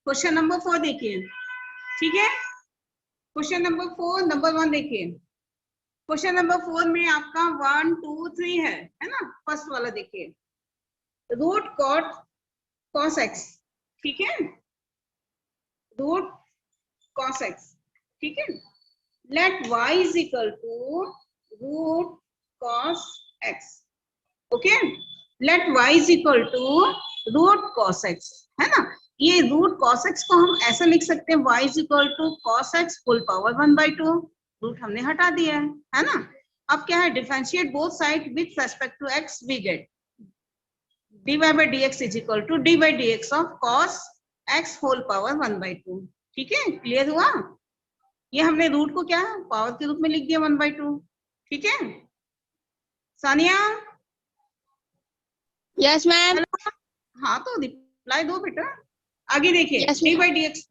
Question number 4 देखिए, ठीक है। क्वेश्चन नंबर 4 नंबर 1 देखिए। क्वेश्चन नंबर 4 में आपका 1 2 3 है ना। फर्स्ट वाला देखिए, रूट कॉट कॉस एक्स, ठीक है, रूट कॉस एक्स, ठीक है। Let y is equal to root cos x, okay. Let y is equal to root cos x, है ना। ये रूट कॉस एक्स को हम ऐसा लिख सकते हैं, y is equal to cos x whole power 1/2, root हमने हटा दिया है ना। अब क्या है, differentiate both side with respect to x, we get dy by dx is equal to dy by dx of cos x whole power 1/2, ठीक है। क्लियर हुआ। ये हमने रूट को क्या पावर के रूप में लिख दिया 1/2, ठीक है। Sania, yes ma'am. हाँ तो रिप्लाई दो बेटा। आगे देखिए, Yes, D by d x,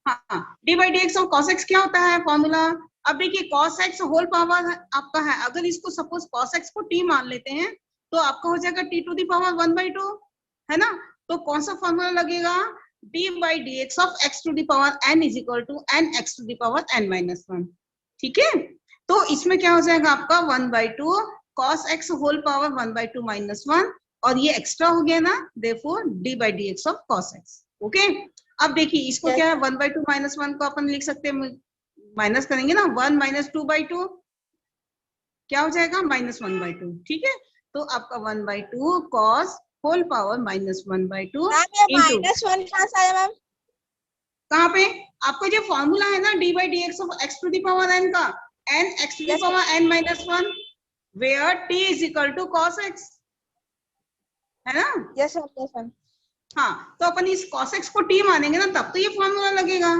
हाँ डी बाई डी एक्स और कॉस एक्स क्या होता है फॉर्मूला। अब देखिए कॉस एक्स होल पावर आपका है, अगर इसको सपोज कॉस एक्स को टी मान लेते हैं तो आपका हो जाएगा टी टू दी पावर 1/2, है ना। तो कौन सा फॉर्मूला लगेगा, d by d x of x to the power n is equal to n x to the power n minus 1, ठीक है। तो इसमें क्या हो जाएगा आपका 1/2 cos x whole power 1/2 minus 1, और ये एक्स्ट्रा हो गया ना, therefore d by d x of cos x, okay. अब देखिए इसको Yes. क्या है, 1/2 माइनस 1 को अपन लिख सकते हैं, माइनस करेंगे ना, 1 माइनस 2/2 क्या हो जाएगा, -1/2, ठीक है। तो आपका 1/2 कॉस होल पावर -1/2 इंटू, -1 कहाँ से आया मैम? कहाँ पे आपका जो फॉर्मूला है ना, d by d x of x to the power n का, n x to the Yes, power n minus 1, where t is equal to cos x, है ना। yes ma'am, yes ma'am. हाँ तो अपन इस cos x को t मानेंगे ना, तब तो ये फॉर्मूला लगेगा।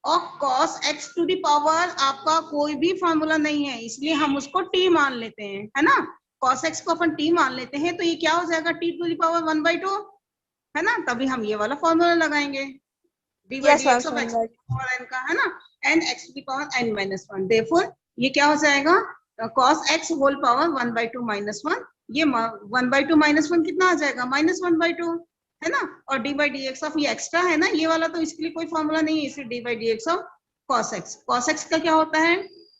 और cos x to the power आपका कोई भी फॉर्मूला नहीं है, इसलिए हम उसको t मान लेते हैं, है ना। cos x को अपन t मान लेते हैं तो ये क्या हो जाएगा, t टू दी पावर 1/2, है ना। तभी हम ये वाला फॉर्मूला लगाएंगे, d by Yes d ma'am, x of x समझ। पावर n का, है ना, n x to the power n minus 1, therefore ये क्या हो जाएगा, cos x whole power 1/2 minus 1, ये 1/2 माइनस 1 कितना आ जाएगा, -1/2, है ना। और D by d x of ये एक्स्ट्रा है ना ये वाला, तो इसके लिए कोई फॉर्मूला नहीं है, इसलिए D by d x of cos x, cos x का क्या होता है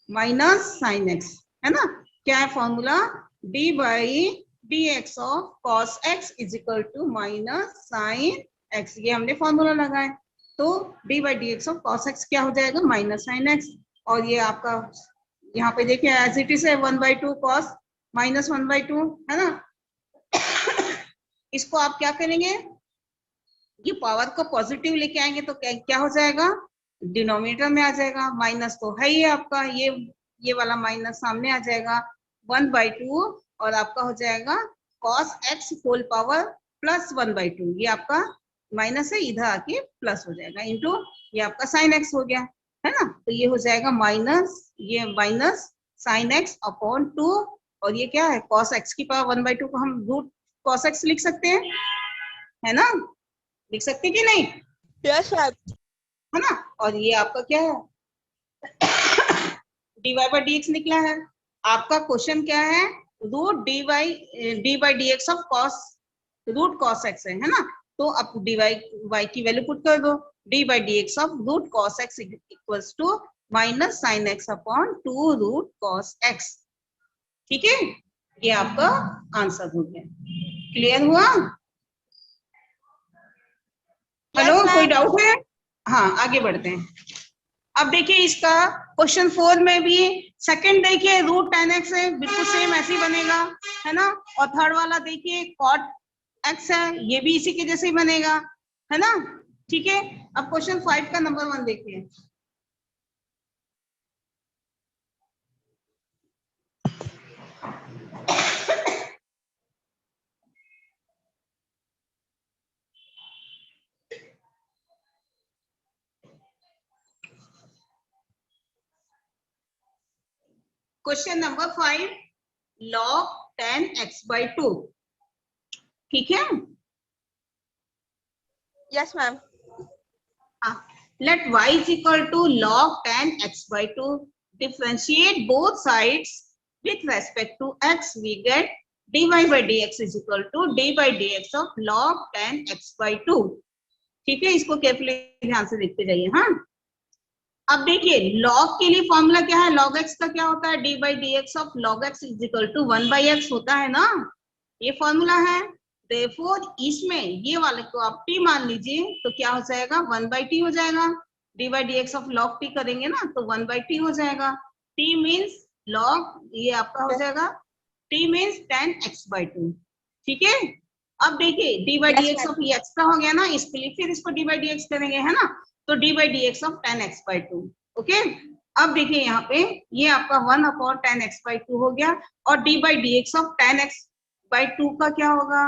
माइनस साइन x, है ना। क्या है formula, d by d x of cos x is equal to minus sine x, ये हमने फॉर्मूला लगाए। तो d by d x of cos x क्या हो जाएगा, माइनस साइन x, और ये आपका यहाँ पे देखिए एज इट इज है 1/2 cos -1/2, है ना। इसको आप क्या करेंगे, ये पावर को पॉजिटिव लेके आएंगे तो क्या हो जाएगा, डिनोमिनेटर में आ जाएगा, माइनस तो है ही आपका, ये वाला माइनस सामने आ जाएगा 1/2, और आपका हो जाएगा cos x whole power plus 1/2, ये आपका माइनस है, इधर आके प्लस हो जाएगा, इंटू ये आपका साइन x हो गया, है ना। तो ये हो जाएगा माइनस, ये माइनस साइन x अपॉन 2, और ये क्या है cos x की पावर 1/2 को हम रूट cos x लिख सकते हैं, है ना, लिख सकते कि नहीं, Yes मैम। है ना। और ये आपका क्या है, dy बाई डी एक्स निकला है। आपका क्वेश्चन क्या है, root d by d x of cos root cos x है ना। तो आप डी वाई की वैल्यू पुट कर दो, d by d x of root cos x equals to minus sine x upon 2 root cos x, ठीक है। ये आपका आंसर हो गया, क्लियर हुआ। हेलो, Yes कोई मैम। डाउट है, हाँ आगे बढ़ते हैं। अब देखिए इसका क्वेश्चन 4 में भी सेकंड देखिए रूट tan x है, बिल्कुल सेम ऐसे ही बनेगा, है ना। और थर्ड वाला देखिए cot x है, ये भी इसी के जैसे ही बनेगा, है ना, ठीक है। अब क्वेश्चन 5 का नंबर 1 देखिए। Question number 5, log tan x/2, ठीक है। Yes ma'am. Let y is equal to log tan x/2, differentiate both sides with respect to x, we get dy by dx is equal to d by dx of log tan x/2, ठीक है, इसको carefully ध्यान से देखते जाइए। हाँ, अब देखिए लॉग के लिए फॉर्मूला क्या है, लॉग एक्स का क्या होता है, d by d x of log x is equal to 1/x होता है ना, ये फॉर्मूला है। देयरफॉर इसमें ये वाले को आप टी मान लीजिए तो क्या हो जाएगा 1/t हो जाएगा, D by d x of log T करेंगे ना तो 1/t हो जाएगा। टी मीन्स लॉग, ये आपका हो जाएगा टी मीन्स 10x/2। ठीक है, अब देखिए D by D Yes, x ma'am. Of ये एक्स्ट्रा हो गया ना, इसके लिए फिर इसको डी बाई डी एक्स करेंगे, है ना, तो d by d x of 10x/2। Okay, अब देखिए यहाँ पे ये आपका 1/10x/2 हो गया, और D by d x of 10x/2 का क्या होगा,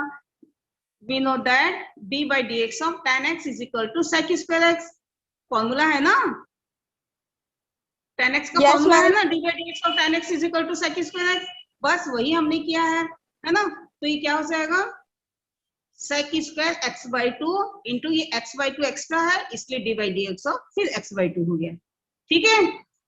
we know that d by dx of 10x is equal to sec square x, formula है ना, 10x का Yes, फॉर्मूला है ma'am. ना, d by dx of 10x is equal to sec square x, बस वही हमने किया है ना, तो ये क्या हो जाएगा sec स्क्वायर x/2 इंटू ये x/2 एक्स्ट्रा है इसलिए d by dx ऑफ फिर x/2 हो गया। ठीक है,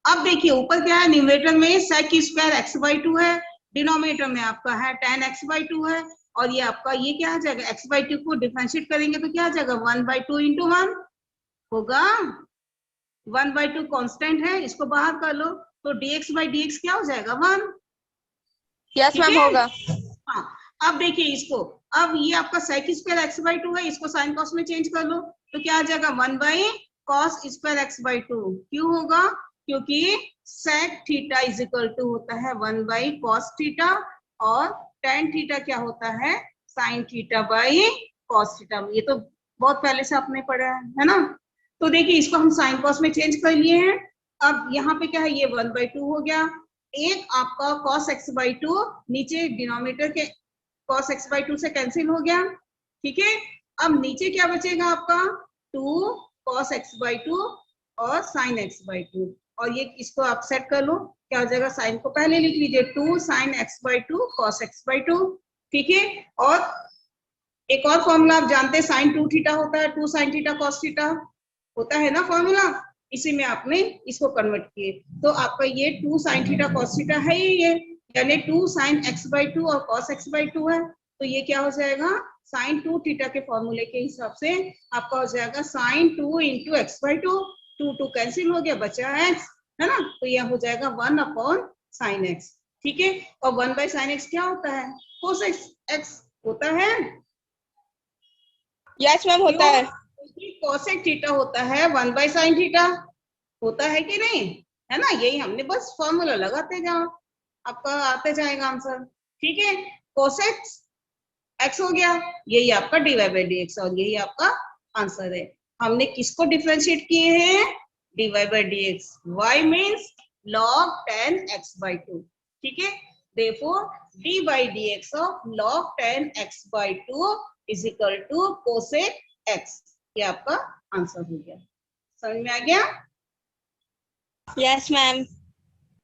अब देखिए ऊपर क्या है, न्यूमरेटर में sec स्क्वायर x/2 है, डिनोमिनेटर में आपका है 10x/2 है, और ये आपका ये क्या आ जाएगा x/2 को डिफरेंशिएट करेंगे तो क्या आ जाएगा 1/2 इंटू 1 होगा, 1/2 कांस्टेंट है, इसको बाहर कर लो तो dx/dx क्या हो जाएगा 1। Yes, ठीक ma'am. है? होगा. हाँ, अब देखिए इसको, अब ये आपका sec स्क्वायर x/2 है, इसको sin cos में चेंज कर लो तो क्या आ जाएगा 1/cos स्क्वायर x/2। क्यों होगा, क्योंकि sec theta is equal to होता है 1/cos थीटा, और tan थीटा क्या होता है sin theta by cos theta, ये तो बहुत पहले से आपने पढ़ा है ना। तो देखिए इसको हम sin cos में चेंज कर लिए हैं, अब यहाँ पे क्या है ये 1/2 हो गया, एक आपका cos x/2 नीचे डिनोमिनेटर के cos x/2 से कैंसिल हो गया। ठीक है, अब नीचे क्या बचेगा आपका 2 cos x/2 और sin x/2, और ये इसको आप सेट कर लो, क्या हो जाएगा साइन को पहले लिख लीजिए 2 sin x/2 cos x/2। ठीक है, और एक और फॉर्मूला आप जानते हैं sin 2 थीटा होता है, 2 sin थीटा cos थीटा होता है ना फॉर्मूला, इसी में आपने इसको कन्वर्ट किए तो आपका ये 2 sin थीटा cos थीटा है ही ये, यानी 2 sin x/2 और cos x/2 है, तो ये क्या हो जाएगा sin 2 थीटा के फॉर्मूले के हिसाब से आपका हो जाएगा sin 2 इंटू x/2, 2 कैंसिल हो गया बचा x, है ना, तो यह हो जाएगा 1/sin x। ठीक है, और 1/sin x क्या होता है cos x होता है। Yes, ma'am. होता है. cosec थीटा होता है 1/sin थीटा, होता है कि नहीं, है ना, यही हमने बस फॉर्मूला लगाते जाओ आपका आते जाएगा आंसर। ठीक है, cosec x हो गया, यही आपका dy by dx, और यही आपका आंसर है। हमने किसको डिफरेंशिएट किए हैं dy by dx, y means log 10x/2। ठीक है, therefore d by dx of log 10x/2 is equal to cosec x, ये आपका आंसर हो गया। समझ में आ गया? Yes, ma'am.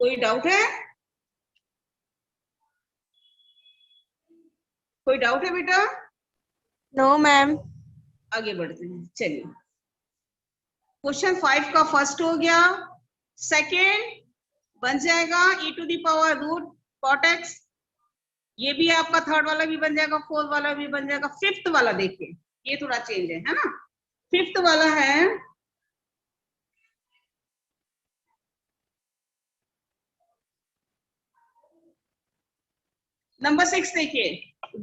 कोई डाउट है, कोई डाउट है बेटा? No, ma'am. आगे बढ़ते हैं, चलिए क्वेश्चन 5 का फर्स्ट हो गया, सेकेंड बन जाएगा e⁻√ cot x, ये भी आपका थर्ड वाला भी बन जाएगा, फोर्थ वाला भी बन जाएगा, फिफ्थ वाला देखिए ये थोड़ा चेंज है ना, फिफ्थ वाला है नंबर 6, देखिए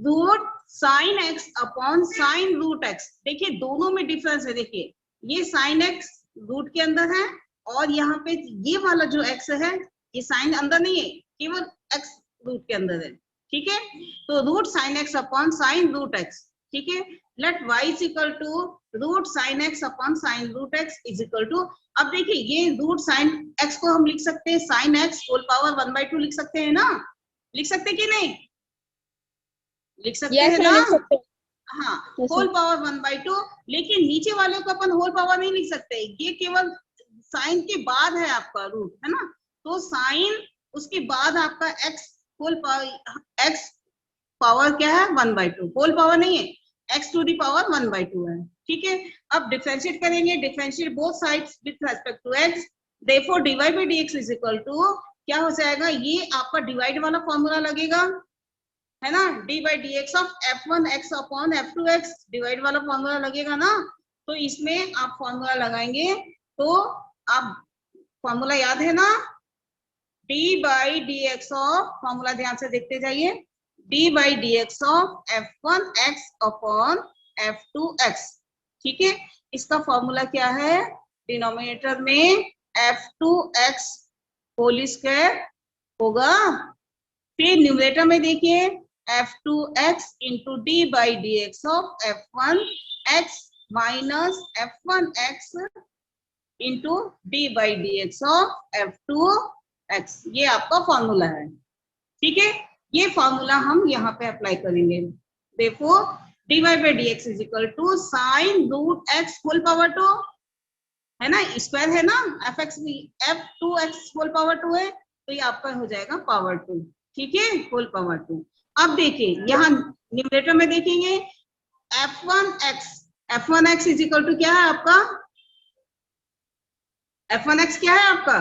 root sine x upon sine root x, देखिए दोनों में डिफरेंस है, देखिए ये साइन एक्स रूट के अंदर है, और यहाँ पे ये वाला जो एक्स है ये साइन अंदर नहीं है, केवल एक्स रूट के अंदर है। ठीक है, तो root sine x upon sine root x, ठीक है, let y is equal to root sine x upon sine root x is equal to, अब देखिए ये रूट साइन एक्स को हम लिख सकते हैं साइन एक्स होल पावर 1/2 लिख सकते हैं ना, लिख सकते कि नहीं, लिख सकते Yes, हैं ma'am. ना, लिख सकते हैं. हाँ Yes, होल ma'am. पावर 1/2, लेकिन नीचे वाले को अपन होल पावर नहीं लिख सकते, ये केवल साइन के बाद है आपका रूट, है ना, तो साइन उसके बाद आपका x whole power, x power क्या है 1/2, होल पावर नहीं है, x टू दी पावर 1/2 है। ठीक है, अब डिफरेंशिएट करेंगे, differentiate both sides with respect to x, therefore dy by dx is equal to क्या हो जाएगा, ये आपका डिवाइड वाला फॉर्मूला लगेगा, है ना, d by dx of f1x upon f2x, divide वाला फॉर्मूला लगेगा ना, तो इसमें आप फॉर्मूला लगाएंगे, तो आप फॉर्मूला याद है ना, d by d x of, formula ध्यान से देखते जाइए, d by d x of f1x upon f2x। ठीक है, इसका फॉर्मूला क्या है, डिनोमिनेटर में f2x होल स्क्वायर होगा, फिर न्यूमरेटर में देखिए f2x into d by d x of f1x minus f1x into d by d x of f2x, ये आपका फॉर्मूला है। ठीक है, ये फॉर्मूला हम यहाँ पे अप्लाई करेंगे। देखो dy by d x is equal to sine root x whole power 2 है ना, स्क्वायर है ना, f2x होल पावर 2 है, तो ये आपका हो जाएगा पावर 2। ठीक है, होल पावर 2। अब देखिए यहाँ न्यूमरेटर में देखेंगे f1x इज इक्वल टू क्या है आपका, f1x क्या है आपका,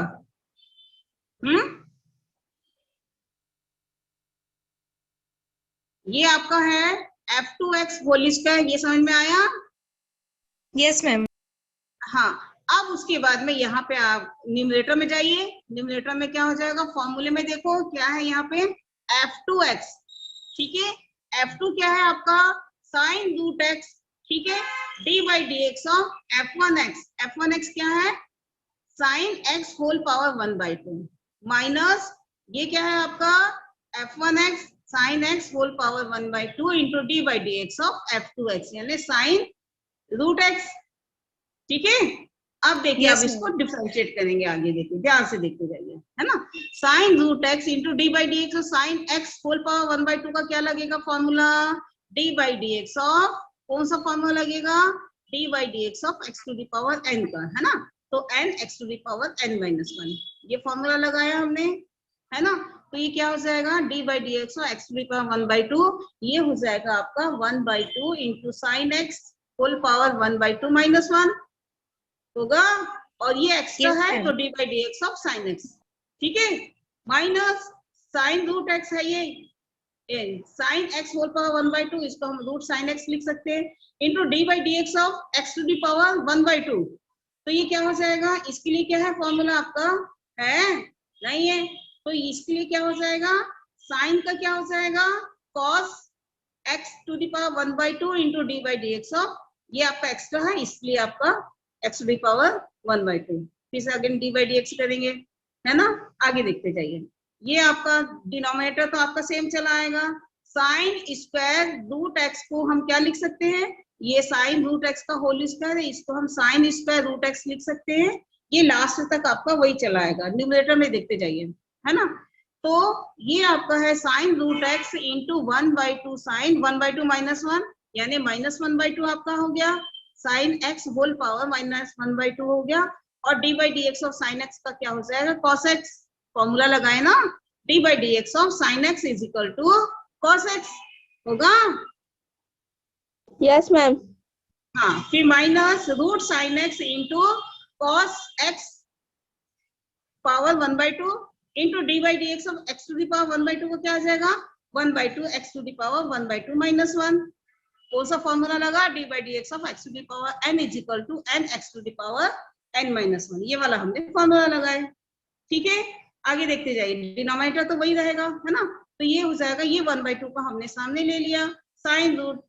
ये आपका है f2x होल स्क्वायर, ये समझ में आया? Yes, ma'am. हाँ, अब उसके बाद में यहाँ पे आप न्यूमरेटर में जाइए, न्यूमरेटर में क्या हो जाएगा, फॉर्मूले में देखो क्या है यहाँ पे f2x। ठीक है, f2 क्या है आपका, साइन रूट x। ठीक है, d by d x of f1x क्या है, sine x whole power 1/2 minus ये क्या है आपका f1x sine x whole power 1/2 into d by d x of f2x यानी साइन रूट x। ठीक है, अब देखिए Yes, अब इसको डिफरेंशिएट करेंगे, आगे देखिए ध्यान से देखते जाइए, है ना, sine root x into d by d x, sine x whole power 1/2 का क्या लगेगा formula, d by d x of, कौन सा फॉर्मूला लगेगा, d by d x of x to the power n का, है ना, तो n x to the power n-1, ये फॉर्मूला लगाया हमने, है ना, तो ये क्या हो जाएगा, d by d x x to the power 1/2, ये हो जाएगा आपका 1/2 into sine x whole power 1/2 -1 होगा, और ये एक्स्ट्रा Yes, है ma'am. तो d by d x of sine x. ठीक है, माइनस साइन रूट एक्स है ये साइन एक्स होल पावर 1/2, इसको हम रूट साइन एक्स लिख सकते हैं, into d by d x of x to the power 1/2, तो ये क्या हो जाएगा, इसके लिए क्या है फॉर्मूला आपका है नहीं है, तो इसके लिए क्या हो जाएगा, साइन का क्या हो जाएगा, cos x to the power 1/2 into d by d x of, ये आपका एक्स्ट्रा है इसलिए आपका x टू दी पावर 1/2, फिर से again D by d x करेंगे, है ना, आगे देखते जाइए, ये आपका डिनोमिनेटर तो आपका सेम चला आएगा, साइन स्क्वायर रूट एक्स को हम क्या लिख सकते हैं, ये साइन रूट एक्स का होल स्क्वायर है, इसको हम साइन स्क्वायर रूट एक्स लिख सकते हैं, ये लास्ट तक आपका वही चला आएगा, न्यूमरेटर में देखते जाइए, है ना, तो ये आपका है sine root x into 1/2 sine 1/2 -1 यानी -1/2 आपका हो गया, साइन x होल पावर -1/2 हो गया, और d by d x of sine x का क्या हो जाएगा, cos x, फॉर्मूला लगाए ना, d by d x of sine x is equal to cos x होगा। Yes, ma'am. हाँ, फिर minus root sine x into cos x power 1/2 into d by d x of x to the power 1/2 को क्या आ जाएगा, 1/2 x to the power 1/2 -1, कौन सा formula लगा, d by d x of x to the power n is equal to n x to the power n-1, ये वाला हमने formula लगाया। ठीक है, आगे देखते जाइए, डिनोमिनेटर तो वही रहेगा, है ना, तो ये हो जाएगा, ये 1/2 का हमने सामने ले लिया, साइन रूट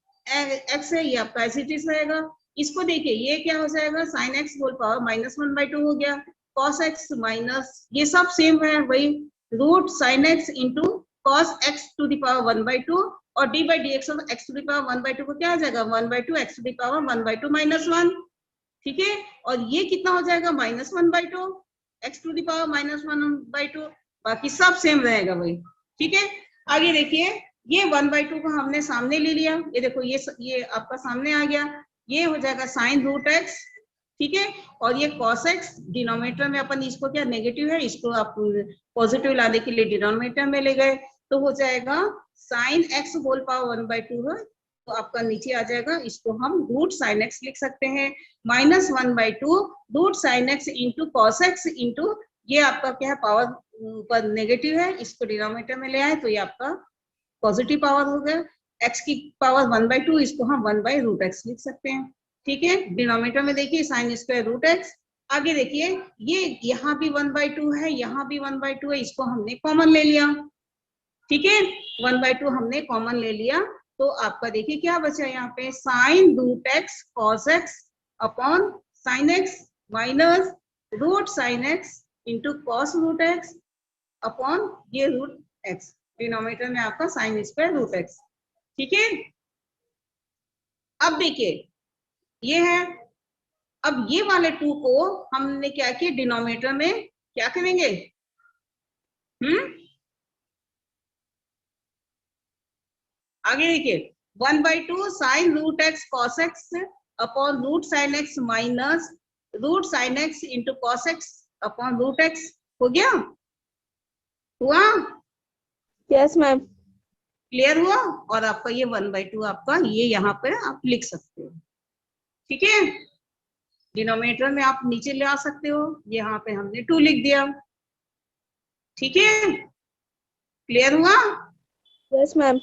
x है, ये आपका एज इट इज रहेगा, इसको देखिए ये क्या हो जाएगा, साइन x होल पावर -1/2 हो गया, cos x माइनस ये सब सेम है वही, root sine x into cos x to the power 1/2, और d by d x of x to the power 1/2 को क्या आ जाएगा, 1/2 x टू दी पावर 1/2 -1। ठीक है, और ये कितना हो जाएगा, -1/2 x टू दी पावर -1/2, बाकी सब सेम रहेगा वही। ठीक है, आगे देखिए, ये 1/2 को हमने सामने ले लिया, ये देखो ये आपका सामने आ गया, ये हो जाएगा साइन रूट x। ठीक है, और ये cos x डिनोमिनेटर में अपन इसको क्या नेगेटिव है, इसको आप पॉजिटिव लाने के लिए डिनोमिनेटर में ले गए, तो हो जाएगा साइन x होल पावर 1/2 है, तो आपका नीचे आ जाएगा, इसको हम रूट साइन x लिख सकते हैं, -1/2 root sine x into cos x into ये आपका क्या है, पावर पर नेगेटिव है, इसको डिनोमिनेटर में ले आए तो ये आपका पॉजिटिव पावर हो गया, x की पावर 1/2, इसको हम 1/√x लिख सकते हैं। ठीक है, डिनोमिनेटर में देखिए साइन स्क्वायर रूट एक्स। आगे देखिए ये यहाँ भी 1/2 है, यहाँ भी 1/2 है, इसको हमने कॉमन ले लिया। ठीक है, 1/2 हमने कॉमन ले लिया, तो आपका देखिए क्या बचा यहाँ पे, sine root x cos x upon sine x minus root sine x into cos root x upon ये रूट एक्स, डिनोमिनेटर में आपका साइन स्क्वायर रूट एक्स। ठीक है, अब देखिए ये है, अब ये वाले 2 को हमने क्या किया, डिनोमिनेटर में क्या करेंगे, आगे देखिए 1/2 sine root x cos x upon root sine x minus root sine x into cos x upon root x. हो गया, हुआ? Yes ma'am. क्लियर हुआ? और आपका ये 1/2 आपका ये यहाँ पे आप लिख सकते हो। ठीक है, डिनोमिनेटर में आप नीचे ले आ सकते हो, यहाँ पे हमने 2 लिख दिया। ठीक है, क्लियर हुआ? Yes ma'am.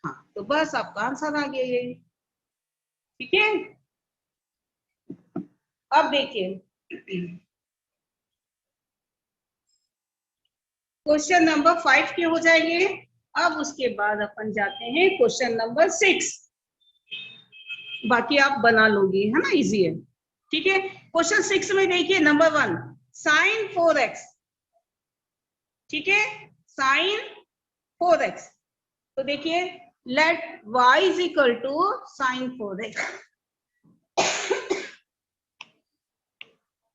हाँ, तो बस आपका आंसर आ गया ये। ठीक है, अब देखिए क्वेश्चन नंबर 5 के हो जाएंगे। अब उसके बाद अपन जाते हैं क्वेश्चन नंबर 6, बाकी आप बना लोगे, है ना, इजी है। ठीक है, क्वेश्चन 6 में देखिए नंबर 1 साइन 4x। ठीक है, साइन 4x, तो देखिए let y is equal to sine 4x,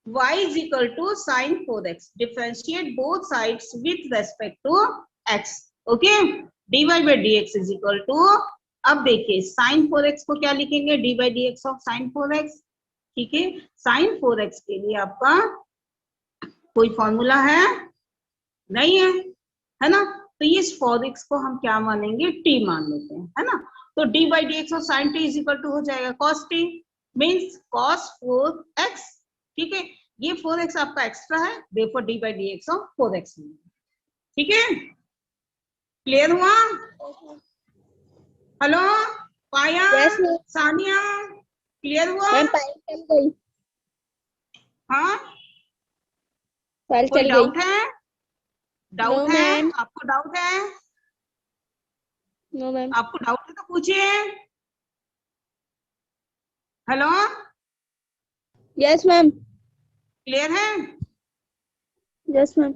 y is equal to sin 4x, differentiate both sides with respect to x, okay, dy by dx is equal to, अब देखिए sin 4x को क्या लिखेंगे, dy by dx of sin 4x। ठीक है, sin 4x के लिए आपका कोई फॉर्मूला है नहीं है ना, तो इस 4x को हम क्या मानेंगे, t मान लेते हैं, है ना, तो dy by dx of sin t is equal to हो जाएगा cos t, means cos 4x। ठीक है, ये 4x आपका एक्स्ट्रा है, therefore d by dx of 4x। ठीक है, क्लियर हुआ? हेलो पाया, Yes, ma'am. सानिया, क्लियर हुआ? मैम फाइल चल गई। हाँ, फाइल कोई चल गई। डाउट है? डाउट No, है? ma'am. आपको डाउट है? No ma'am. आपको डाउट है तो पूछिए। Hello, yes ma'am. क्लियर है? Yes ma'am.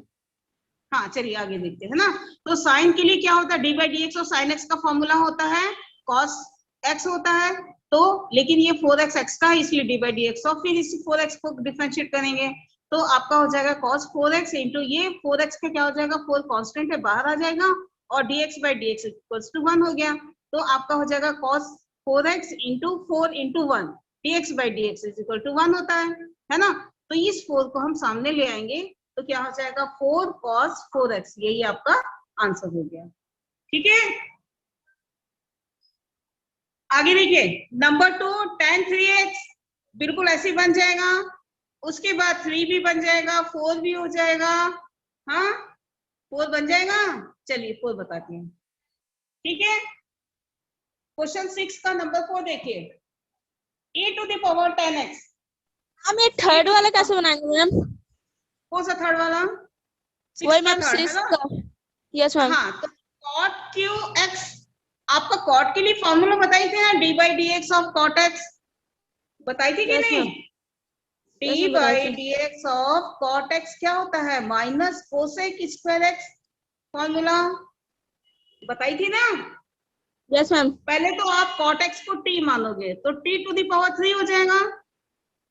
हाँ, चलिए आगे देखते हैं ना। तो साइन के लिए क्या होता है, डी बाई डी एक्स और साइन एक्स का फॉर्मूला होता है कॉस एक्स होता है, तो लेकिन ये 4x एक्स्ट्रा है इसलिए डी बाई डी एक्स, और फिर इस 4x को डिफरेंशिएट करेंगे तो आपका हो जाएगा cos 4x इंटू ये 4x का क्या हो जाएगा, 4 कांस्टेंट है बाहर आ जाएगा, और dx by d x equals to 1 हो गया, तो आपका हो जाएगा cos 4x into 4 into 1, dx by d x is equal to 1 होता है ना। तो इस 4 को हम सामने ले आएंगे तो क्या हो जाएगा 4 cos 4x, यही आपका आंसर हो गया। ठीक है, आगे देखिए नंबर 2 tan 3x, बिल्कुल ऐसे बन जाएगा, उसके बाद 3 भी बन जाएगा, 4 भी हो जाएगा, हाँ 4 बन जाएगा। चलिए 4 बताते हैं। ठीक है, क्वेश्चन 6 का नंबर 4 देखिए, e to the power 10x। हम ये थर्ड वाला कैसे बनाएंगे मैम? कौन सा थर्ड वाला? वही मैम 6 का। Yes ma'am. हाँ, तो cot qx, आपका कॉट के लिए फॉर्मूला बताई थी ना, d by d x of cot x, बताई थी कि नहीं? D by d x of cot x क्या होता है, minus cosec square x, formula बताई थी ना। Yes ma'am. पहले तो आप कॉट एक्स को टी मानोगे तो टी टू दी पावर 3 हो जाएगा,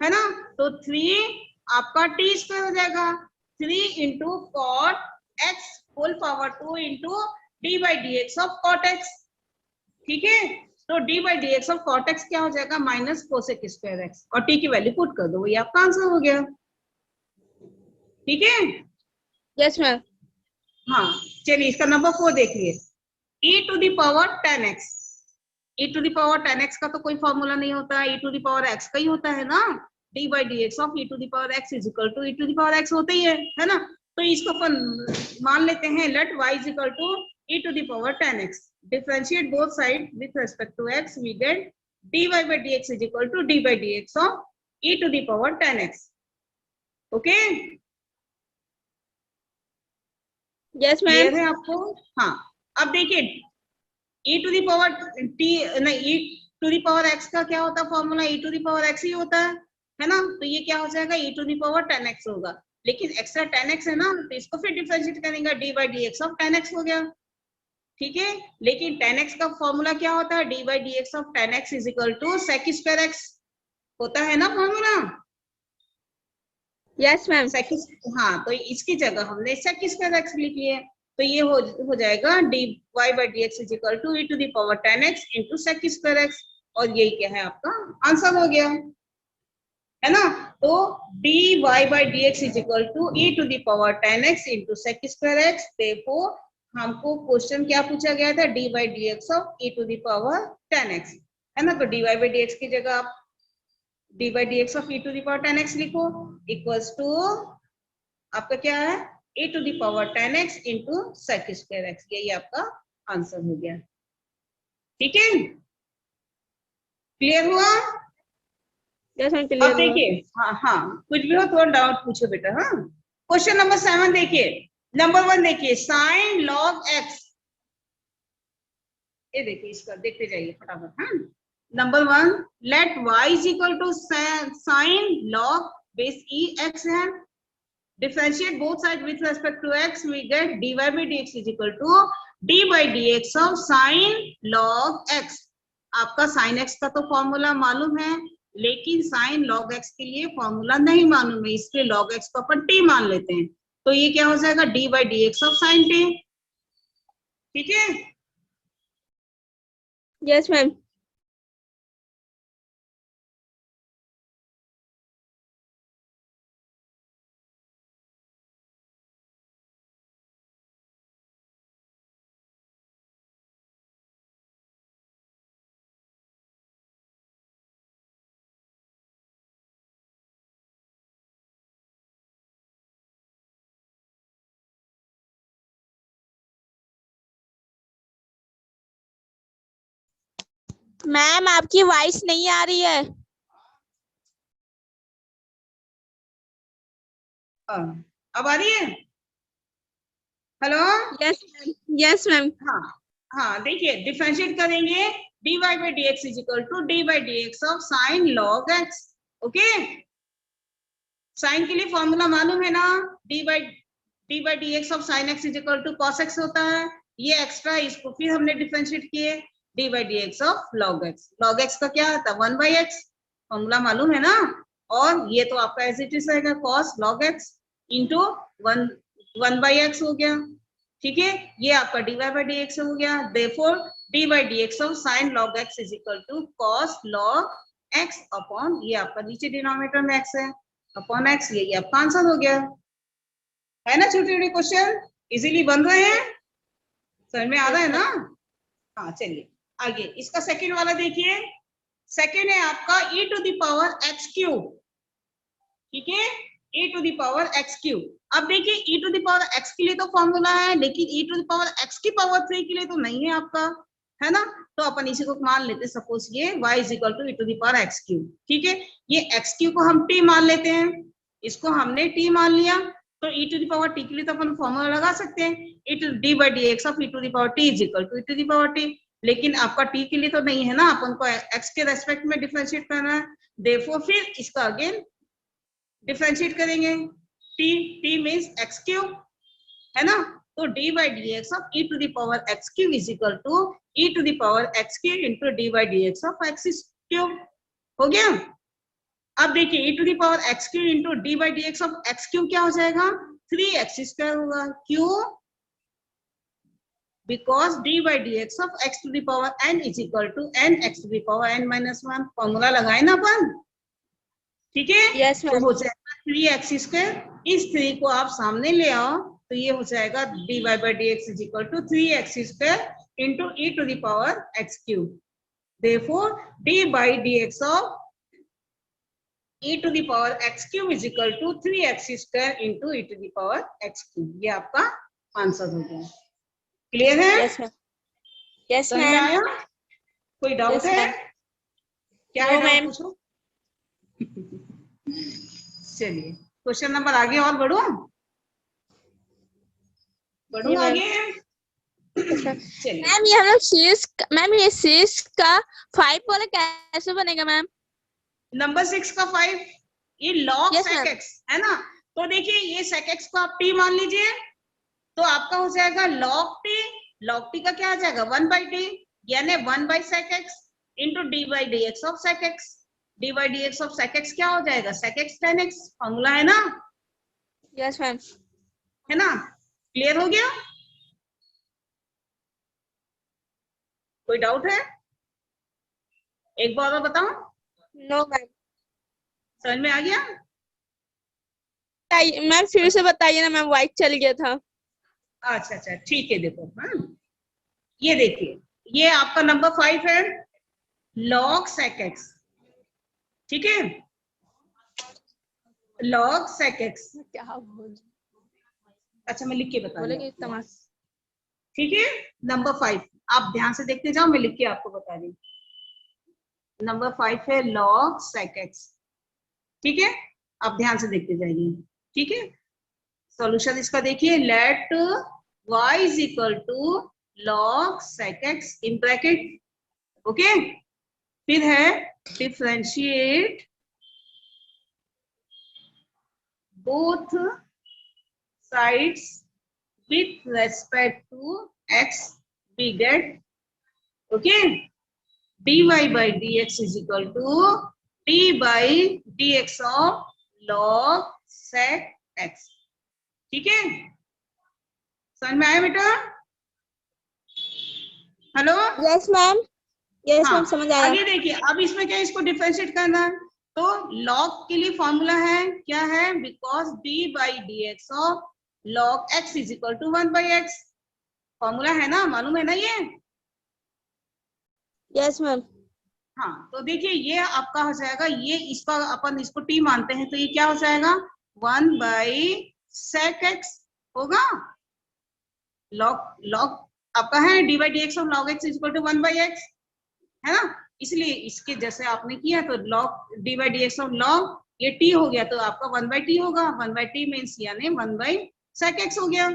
है ना, तो 3 आपका टी स्क्वायर हो जाएगा, 3 into cot x whole power 2 into d by d x of cot x. ठीक है, तो d by d x of cot x क्या हो जाएगा, माइनस कोसेक स्क्वायर एक्स, और टी की वैल्यू पुट कर दो, ये आपका आंसर हो गया। ठीक है, यस मैम। हाँ चलिए इसका नंबर 4 देखिए, e to the power 10x, e to the power 10x का तो कोई फॉर्मूला नहीं होता है, e to the power x का ही होता है ना, d by d x of e to the power x is equal to e to the power x होता ही है ना, तो इसको अपन मान लेते हैं, let y is equal to e to the power 10x, differentiate both side with respect to x, we get dy by dx is equal to d by dx of e to the power 10x. Okay, Yes, clear ma'am. है आपको? हाँ, अब देखिए e to the power t नहीं, e to the power x का क्या होता है formula? e to the power x ही होता है ना? तो ये क्या हो जाएगा? e to the power 10x होगा, लेकिन एक्स्ट्रा 10x है ना, तो इसको फिर डिफरेंशिएट करेंगे, d by dx of 10x हो गया, ठीक है। लेकिन 10x का फॉर्मूला क्या होता है? d by dx of 10x is equal to sec square x होता है ना फॉर्मूला? Yes, ma'am. हाँ, तो इसकी जगह हमने sec स्क्वायर x लिख लिए, तो ये हो जाएगा dy by dx is equal to e to the power 10x into sec square x, और यही क्या है आपका आंसर हो गया, है ना? तो dy by dx is equal to e to the power 10x into sec square x। देखो हमको क्वेश्चन क्या पूछा गया था? dy by dx of e to the power 10x, है ना? तो dy by dx की जगह आप dy by dx of e to the power 10x लिखो, इक्वल्स टू आपका क्या है? e to the power 10x into sec square x, यही आपका आंसर हो गया, ठीक है? क्लियर हुआ? Yes, ma'am. अब Clear हुआ. देखिए, हाँ हाँ, कुछ भी हो थोड़ा डाउट पूछो बेटा। हाँ, क्वेश्चन नंबर 7 देखिए, नंबर 1 देखिए, साइन लॉग x, ये देखिए इसका देखते जाइए फटाफट। हाँ, number 1, let y is equal to sine log base e x है, differentiate both side with respect to x, we get dy by dx is equal to d by dx of sine log x। आपका sine x का तो formula मालूम है, लेकिन sign log x के लिए formula नहीं मालूम है, इसलिए लॉग x को अपन t मान लेते हैं, तो ये क्या हो जाएगा? d by dx of sign t, ठीक है? Yes, ma'am. मैम आपकी वॉइस नहीं आ रही है। अब आ रही है? Hello? Yes, ma'am. Yes, ma'am. हाँ हाँ, देखिए डिफरेंशिएट करेंगे, dy by dx is equal to d by dx of sine log x, okay? Sine के लिए फॉर्मूला मालूम है ना, d by dx of sine x is equal to cos x होता है, ये एक्स्ट्रा इसको फिर हमने डिफरेंशिएट किए d by dx of log x। log x का क्या आता है? 1 by x, फॉर्मूला मालूम है ना, और ये तो आपका एज इट इज रहेगा cos log x into 1 by x हो गया, ठीक है? ये आपका dy by dx हो गया, therefore d by dx of sin log x is equal to cos log x upon, ये आपका नीचे डिनोमिनेटर में x है, अपॉन x, ये आपका आंसर हो गया, है ना? छोटे छोटे क्वेश्चन इजीली बन रहे हैं, समझ में आ रहा है ना? हाँ, चलिए आगे इसका सेकंड वाला देखिए, सेकंड है आपका e to the power x cube, ठीक है? e to the power x cube. अब देखिए e to the power x के लिए तो फॉर्मूला है, लेकिन e to the power x की पावर 3 के लिए तो नहीं है आपका, है ना? तो अपन इसी को मान लेते, सपोज ये y is equal to e to the power x cube, ठीक है? ये x क्यूब को हम t मान लेते हैं, इसको हमने t मान लिया, तो e to the power t के लिए तो अपन फॉर्मूला लगा सकते हैं, e to d by dx of e to the power t is equal to e to the power t, लेकिन आपका t के लिए तो नहीं है ना, अपन को x के रेस्पेक्ट में डिफरेंशिएट करना है, देयरफॉर फिर इसका अगेन डिफरेंशिएट करेंगे, t मींस x क्यूब, है ना? तो d by dx of e to the power x cube is equal to e to the power x cube into d by dx of x cube, हो गया? अब देखिए e to the power x cube into d by dx of x cube क्या हो जाएगा? 3x square होगा, क्यों? Because d by dx of x to the power n is equal to n x to the power n minus 1, formula लगाए ना अपन, ठीक है? Yes, तो ma'am. हो जाएगा 3x स्क्वायर, इस 3 को आप सामने ले आओ, तो ये हो जाएगा dy by dx is equal to 3x square into e to the power x cube, therefore d by dx of e to the power x cube is equal to 3x square into e to the power x cube, ये आपका answer हो गया, clear है? Yes, ma'am. Yes, समझ में ma'am. आया? कोई doubt Yes, है? ma'am. क्या No, है डाउट ma'am. पूछो। चलिए क्वेश्चन नंबर आगे और बढ़ो जी मैम। आगे। अच्छा चलिए मैम, ये हम लोग मैम ये शीर्ष का 5 वाला कैसे बनेगा मैम? नंबर 6 का 5, ये log yes sec ma'am. x है ना। तो देखिए ये sec x को आप t मान लीजिए, तो आपका हो जाएगा log t। log t का क्या आ जाएगा 1/t, यानी 1/sec x into d by d x of sec x। D by d x of sec x क्या हो जाएगा sec x tan x, formula है ना, यस मैम। है ना। क्लियर हो गया, कोई डाउट है? एक बार और बताओ, नो मैम। समझ में आ गया? मैम फिर से बताइए ना मैम, वाइट चल गया था। अच्छा अच्छा ठीक है, देखो हाँ, ये देखिए ये आपका नंबर 5 है, log sec x, ठीक है, log sec x। क्या बोल अच्छा मैं लिख के बता रही बोले कि हूँ, तमाशा। ठीक है। नंबर 5 आप ध्यान से देखते जाओ, मैं लिख के आपको बता रही हूँ। नंबर 5 है log sec x, ठीक है, आप ध्यान से देखते जाइए, ठीक है। सॉल्यूशन इसका देखिए, let y is equal to log sec x in bracket, okay. फिर है differentiate both sides with respect to x, we get, okay, dy by dx is equal to d by dx of log sec x, ठीक है। समझ में आया बेटा? Hello, yes ma'am. Yes हाँ ma'am, समझ आया। आगे देखिए, अब इसमें क्या है, इसको डिफरेंशिएट करना है, तो log के लिए फॉर्मूला है, क्या है, because d by dx of log x is equal to 1/x, formula है ना, मालूम है ना ये। Yes ma'am. हाँ तो देखिए ये आपका हो जाएगा, ये इसका अपन इसको t मानते हैं, तो ये क्या हो जाएगा 1/sec x होगा, log आपका है d by dx of log x is equal to 1/x, है ना। इसलिए इसके जैसे आपने किया तो log d by dx of log ये t हो गया, तो आपका 1/t होगा, 1/t मीन्स यानी 1/sec x हो गया,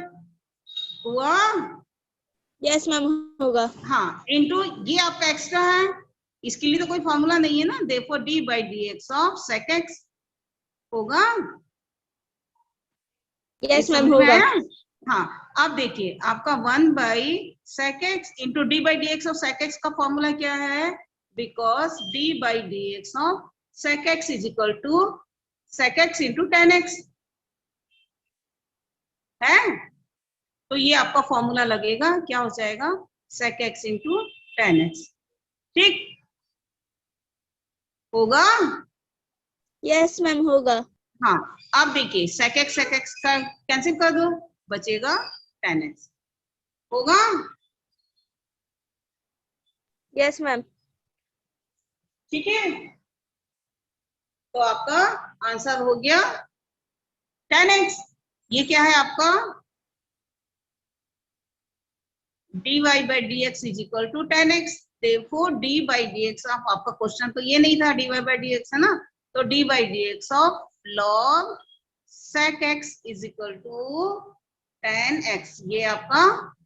हुआ। यस मैम होगा। हाँ इनटू ये आपका एक्स्ट्रा है, इसके लिए तो कोई फॉर्मूला नहीं है ना, therefore d by dx of sec x होगा। ये यस मैम समझ में होगा। आया? हाँ अब देखिए आपका 1/sec x into d by dx of sec x का फॉर्मूला क्या है, because d by dx of sec x is equal to sec x into tan x है, तो ये आपका फॉर्मूला लगेगा, क्या हो जाएगा sec x into tan x, ठीक होगा। यस मैम होगा। हाँ अब देखिए sec x का कैंसिल कर दो, बचेगा tan x, होगा। Yes ma'am. ठीक है, तो आपका आंसर हो गया tan x। ये क्या है आपका dy by dx is equal to tan x, therefore d by dx of, आपका क्वेश्चन तो ये नहीं था dy by dx है ना, तो d by dx of log sec x is equal to tan x, ये आपका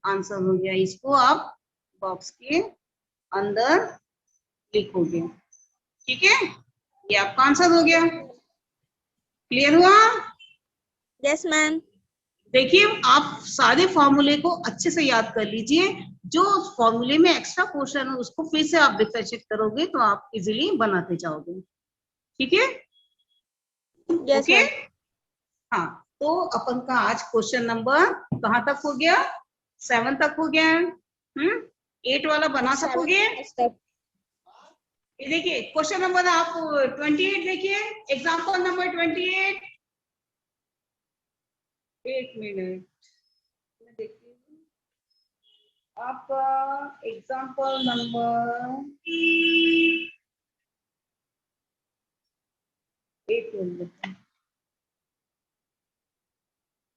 आंसर हो गया। इसको आप बॉक्स के अंदर लिखोगे, ठीक है, ये आपका आंसर हो गया। क्लियर हुआ? Yes ma'am. देखिए आप सारे फॉर्मूले को अच्छे से याद कर लीजिए, जो फॉर्मूले में एक्स्ट्रा पोर्शन है उसको फिर से आप डिफरेंशिएट करोगे तो आप इजीली बनाते जाओगे, ठीक है, यस ओके। मैम। हाँ तो अपन का आज क्वेश्चन नंबर कहाँ तक हो गया, 7 तक हो गया, 8 वाला बना सकोगे? ये देखिए क्वेश्चन नंबर आप 28 देखिए, एग्जाम्पल नंबर 28, एक मिनट मैं देखती हूँ आपका एग्जाम्पल नंबर, एक मिनट,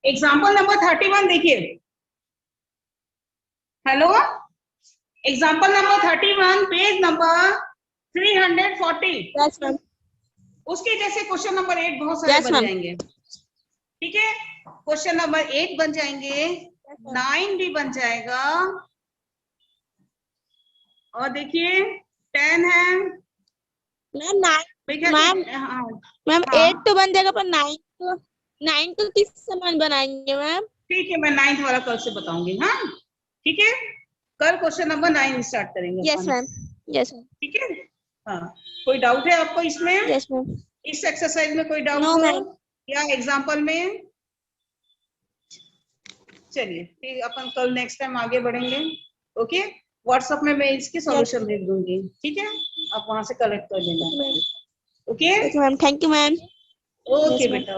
एग्जाम्पल नंबर 31 देखिए, hello, example number 31 page number 340। Yes, ma'am. उसके जैसे क्वेश्चन नंबर 8 बहुत सारे Yes, बन ma'am. जाएंगे। ठीक है, क्वेश्चन नंबर 8 बन जाएंगे, 9 भी बन जाएगा, और देखिए 10 है। मैम 9, भैया मैम हाँ मैम हाँ 8 तो बन जाएगा, पर 9 तो किस समय बनाएंगे मैम? ठीक है, मैं 9th वाला कल से बताऊंगी। हाँ ठीक है, कल क्वेश्चन नंबर 9 स्टार्ट करेंगे यस अपन। मैम, यस मैम, ठीक है, हाँ कोई डाउट है आपको इसमें? Yes ma'am. इस एक्सरसाइज में कोई डाउट नो हो मैम। या एग्जाम्पल में? चलिए फिर अपन कल नेक्स्ट टाइम आगे बढ़ेंगे। ओके, व्हाट्सएप में मैं इसकी यस सॉल्यूशन भेज दूंगी। ठीक है, आप वहां से कलेक्ट कर लेना। Ma'am, okay yes ma'am, thank you ma'am. Okay yes ma'am. बेटा।